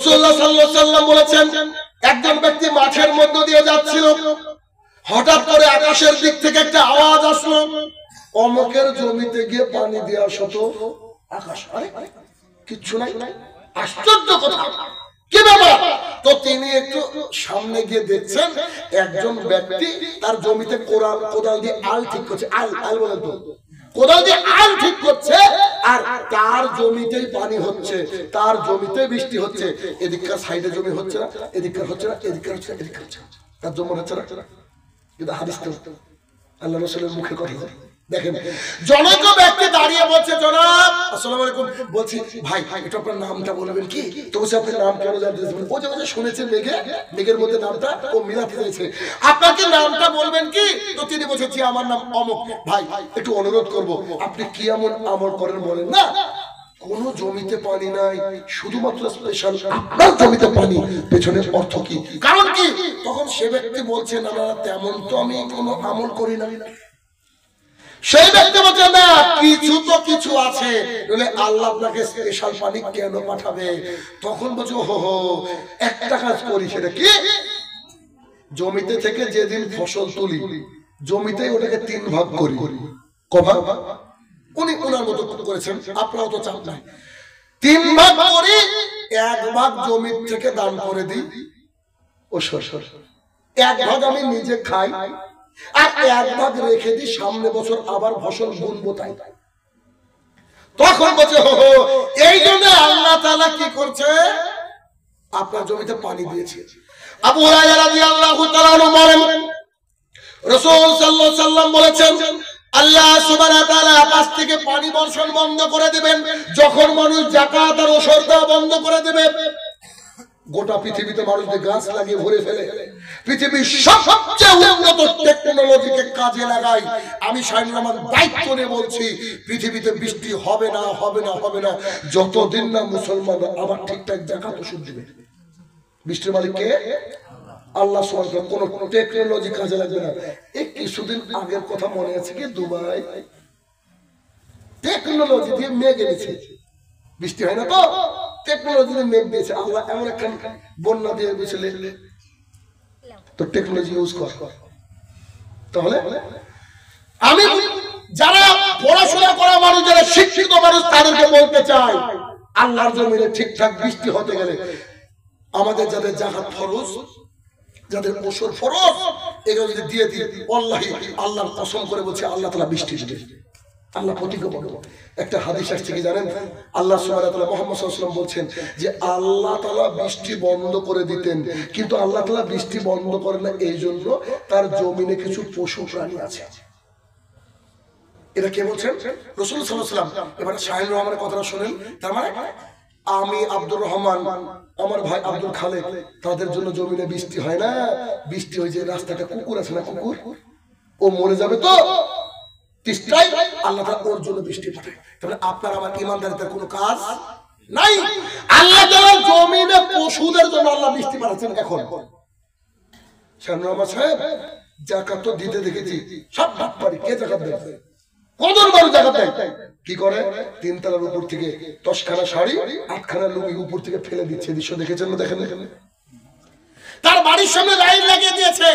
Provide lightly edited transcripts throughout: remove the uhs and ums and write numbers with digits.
রাসূলুল্লাহ সাল্লাল্লাহু আলাইহি ওয়াসাল্লাম বলেছেন, একজন ব্যক্তি মাঠের মধ্য দিয়ে যাচ্ছিল, হঠাৎ করে আকাশের দিক থেকে একটা আওয়াজ আসলো, অমুকের জমিতে গিয়ে পানি দিয়ে আসো তো। আকাশ, আরে কিচ্ছু নাই, আশ্চর্য কথা, কি ব্যাপার? তো তিনি একটু সামনে গিয়ে দেখছেন একজন ব্যক্তি তার জমিতে কোদাল দিয়ে আল ঠিক করছে। আল বলেন তো, কোদাল দিয়ে আল ঠিক করছে, আর তার জমিতেই পানি হচ্ছে, তার জমিতে বৃষ্টি হচ্ছে। এদিককার সাইডে জমি হচ্ছে না, এদিককার হচ্ছে না, এদিককার হচ্ছে না, এদিককার হচ্ছে না, তার জমি হচ্ছে না। কিন্তু হাদিস তো আল্লাহ রাসূলের মুখে কথা। দেখেন, জনৈক ব্যক্তি দাঁড়িয়ে বলছে, জনাব আসসালামু আলাইকুম, বলছি ভাই একটু আপনার নামটা বলবেন কি? তো বলছে আপনার নাম কেন জানতে চাইছেন? ও যে শুনেছে মেঘের মধ্যে নামটা ও মিলাতে চাইছে, আপনাকে নামটা বলবেন কি? তো তিনি বলছে, জি আমার নাম অমুক। ভাই একটু অনুরোধ করব, আপনি কি এমন আমল করেন বলেন না? কোন জমিতে পানি নাই, শুধুমাত্র স্পেশাল আপনার জমিতে পানি, পেছনের অর্থ কি, কারণ কি? তখন সে ব্যক্তি বলছে, না না তেমন তো আমি কোনো আমল করি না। সেই ব্যক্তি বলছে, না কিছু তো কিছু আছে, বলে আল্লাহ আপনাকে স্পেশাল পানি কেন পাঠাবে? তখন বলছে, হো একটা কাজ করি, সেটা কি? জমিতে থেকে যেদিন ফসল তুলি, জমিতেই ওটাকে 3 ভাগ করি। কভাগ উনি ওনার মতো করেছেন, আপনারাও তো চাপ নাই। 3 ভাগ করি, 1 ভাগ জমি থেকে দান করে দিই, ও 1 ভাগ আমি নিজে খাই, আর 1 ভাগ রেখে দিই, সামনে বছর আবার ফসল বুনবো। তাই তখন বলছে, এই জন্য আল্লাহ তাআলা কি করছে, আপনার জমিতে পানি দিয়েছে। আবু হুরায়রা রাদিয়াল্লাহু তাআলা বলেন, রাসূল সাল্লাল্লাহু আলাইহি ওয়াসাল্লাম বলেছেন, আল্লাহ সুবহানাহু ওয়া তাআলা আকাশ থেকে পানি বর্ষণ বন্ধ করে দিবেন যখন মানুষ যাকাত আর ওসর দেওয়া বন্ধ করে দেবে। গোটা পৃথিবীতে মানুষদের গাছ লাগিয়ে ভরে ফেলে, পৃথিবীর সবচেয়ে উন্নত টেকনোলজিকে কাজে লাগাই। আমি শাহিনুর রহমান দায়িত্ব নিয়ে বলছি, পৃথিবীতে বৃষ্টি হবে না, হবে না, হবে না, যতদিন না মুসলমানরা আবার ঠিকঠাক যাকাত ওসর দিবে। বৃষ্টির মালিক কে? আল্লাহ সুবহানাহু ওয়া তাআলা। কোন টেকনোলজি কাজে লাগবে না। এই কিছুদিন আগের কথা মনে আছে কি? দুবাই টেকনোলজি দিয়ে মেঘ এনেছে, বৃষ্টি হয় না তো, টেকনোলজি দিয়ে মেঘ দিয়েছে আল্লাহ, এমন একটা বন্যা দিয়ে দিয়েছিল। তো টেকনোলজি ইউজ কর। তাহলে আমি যারা পড়াশোনা করা মানুষ, যারা শিক্ষিত মানুষ, তাদেরকে বলতে চাই, আল্লাহর জমিনে ঠিকঠাক বৃষ্টি হতে গেলে আমাদের যাদের যাকাত ফরজ, যাদের ওসর ফরজ, এগুলো যদি দিয়ে দিই, ওয়াল্লাহি আল্লাহর কসম করে বলছে, আল্লাহ তাআলা বৃষ্টি দিবেন। আল্লাহ প্রতিজ্ঞা করবেন। একটা হাদিস আসছে কি জানেন? আল্লাহ সুবহানাহু ওয়া তাআলা মুহাম্মদ সাল্লাল্লাহু আলাইহি ওয়াসাল্লাম বলছেন যে আল্লাহ তাআলা বৃষ্টি বন্ধ করে দিতেন, কিন্তু আল্লাহ তাআলা বৃষ্টি বন্ধ করেন না এই জন্য তার জমিনে কিছু পশু প্রাণী আছে। এটা কে বলছেন? রাসূল সাল্লাল্লাহু আলাইহি ওয়াসাল্লাম। এবার শাহিনুর রহমানের কথাটা শুনেন। তার মানে আমি আব্দুর রহমান, আমার ভাই আব্দুল খালেক, তাদের জন্য জমিনে বৃষ্টি হয় না। বৃষ্টি হয় যে রাস্তাটা কুকুর আছে না, কুকুর ও মরে যাবে তো তিস্তায়, আল্লাহ তাআলা ওর জন্য বৃষ্টি পাঠায়। তাহলে আপনার আমার ইমানদারিতার কোনো কাজ নাই। আল্লাহ তাআলা জমিনে পশুদের জন্য আল্লাহ বৃষ্টি পাঠাচ্ছেন। এখন শাহিনুর রহমান সাহেব যাকাত তো দিতে দেখেছি, সব বাটপারি, কে যাকাত দেয়? কদর মানুষ যাকাত দেয়। কি করে? 3 তলার উপর থেকে 10খানা শাড়ি 8খানা লুঙ্গি উপর থেকে ফেলে দিচ্ছে। দৃশ্য দেখেছেন না? দেখেন, তার বাড়ির সামনে লাইন লাগিয়ে দিয়েছে,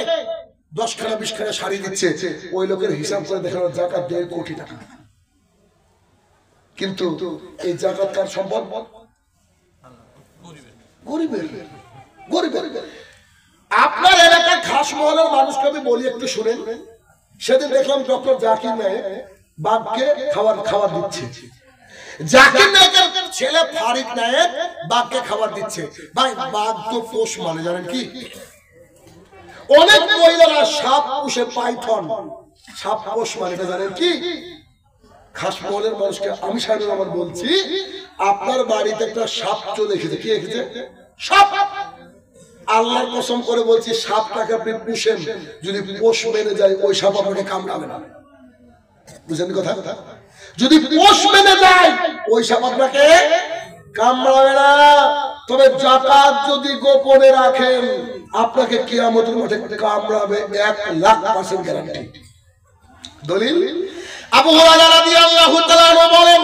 10খানা 20খানা শাড়ি দিচ্ছে। ওই লোকের হিসাব করে দেখানো যাকাত 1.5 কোটি টাকা। কিন্তু এই যাকাত কার সম্পদ? গরিবের। আপনার এলাকার খাস মহলের মানুষকে আমি বলি, একটু শুনেন। সেদিন দেখলাম ডক্টর জাকির নায়েক বাঘকে খাবার দিচ্ছে। জাকির নায়েকের ছেলে ফারিক নায়েক বাঘকে খাবার দিচ্ছে। ভাই বাঘ তো পোষ মানে, জানেন কি? অনেক মহিলারা সাপ পুষে, পাইথন, সাপ পোষ মানে, জানেন কি? খাস মহলের মানুষকে আমি শাহিনুর রহমান বলছি, আপনার বাড়িতে একটা সাপ চলে এসেছে। কি এসেছে? সাপ। আল্লাহর কসম করে বলছি, সাপটাকে আপনি পুষেন, যদি পোষ মেনে যায় ওই সাপ আপনাকে কামড়াবে না। বুঝলেন কথা? যদি পোষ মেনে যায় ওই সাপ আপনাকে কামড়াবে না। তবে যাকাত যদি গোপনে রাখেন, আপনাকে কিয়ামতের মাঠে কামড়াবে 1,00,000% গ্যারান্টি। দলিল আবু হুরায়রা রাদিয়াল্লাহু তাআলা বলেন,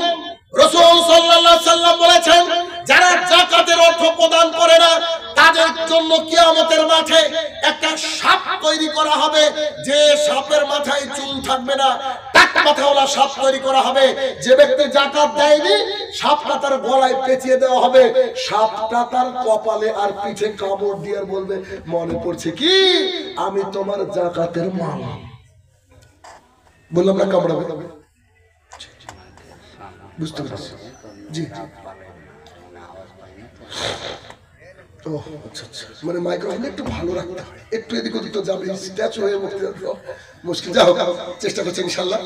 রাসূল সাল্লাল্লাহু আলাইহি ওয়াসাল্লাম বলেছেন, যারা যাকাতের অর্থ প্রদান করে না জন্য কিয়ামতের মাঠে একটা সাপ তৈরি করা হবে, যে সাপের মাথায় চুল থাকবে না, টাক মাথাওয়ালা সাপ তৈরি করা হবে। যে ব্যক্তি যাকাত দেয়নি, সাপটা তার গলায় পেঁচিয়ে দেওয়া হবে, সাপটা তার কপালে আর পিঠে কামড় দিয়ে বলবে, মনে পড়ছে কি আমি তোমার যাকাতের মাল। বললাম না কামড়াবে? বুঝতে পারছি। জি আচ্ছা আচ্ছা, মানে মাইক্রোফোন একটু ভালো রাখতে হয়, একটু এদিক ওদিক তো যাবে, স্ট্যাচু হয়ে মুশকিল। যাও চেষ্টা করছি ইনশাল্লাহ।